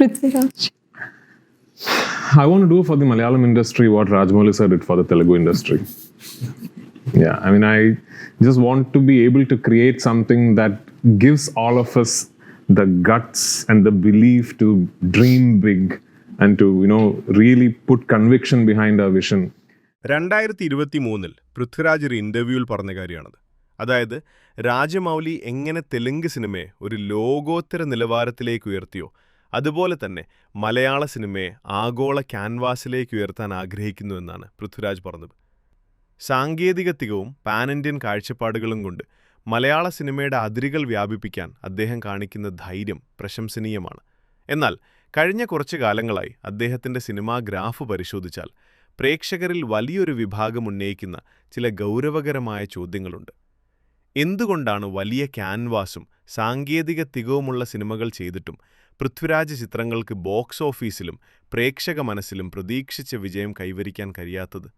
Prithviraj. I want to do for the Malayalam industry what Rajamouli sir did for the Telugu industry. Yeah, I mean, I just want to be able to create something that gives all of us the guts and the belief to dream big and to, really put conviction behind our vision. 2023 Prithviraj ഒരു ഇന്റർവ്യൂവിൽ പറഞ്ഞ കാര്യമാണത്. അതായത് രാജമൗലി എങ്ങനെ തെലുങ്ക് സിനിമയെ ഒരു ലോകോത്തര നിലവാരത്തിലേക്ക് ഉയർത്തിയോ അതുപോലെ തന്നെ മലയാള സിനിമയെ ആഗോള ക്യാൻവാസിലേക്ക് ഉയർത്താൻ ആഗ്രഹിക്കുന്നുവെന്നാണ് പൃഥ്വിരാജ് പറഞ്ഞത്. സാങ്കേതികത്തികവും പാൻ ഇന്ത്യൻ കാഴ്ചപ്പാടുകളും കൊണ്ട് മലയാള സിനിമയുടെ അതിരുകൾ വ്യാപിപ്പിക്കാൻ അദ്ദേഹം കാണിക്കുന്ന ധൈര്യം പ്രശംസനീയമാണ്. എന്നാൽ കഴിഞ്ഞ കുറച്ചു കാലങ്ങളായി അദ്ദേഹത്തിൻ്റെ സിനിമാ ഗ്രാഫ് പരിശോധിച്ചാൽ പ്രേക്ഷകരിൽ വലിയൊരു വിഭാഗം ഉന്നയിക്കുന്ന ചില ഗൗരവകരമായ ചോദ്യങ്ങളുണ്ട്. എന്തുകൊണ്ടാണ് വലിയ ക്യാൻവാസും സാങ്കേതിക തികവുമുള്ള സിനിമകൾ ചെയ്തിട്ടും പൃഥ്വിരാജ് ചിത്രങ്ങൾക്ക് ബോക്സ് ഓഫീസിലും പ്രേക്ഷക മനസ്സിലും പ്രതീക്ഷിച്ച വിജയം കൈവരിക്കാൻ കഴിയാത്തത്?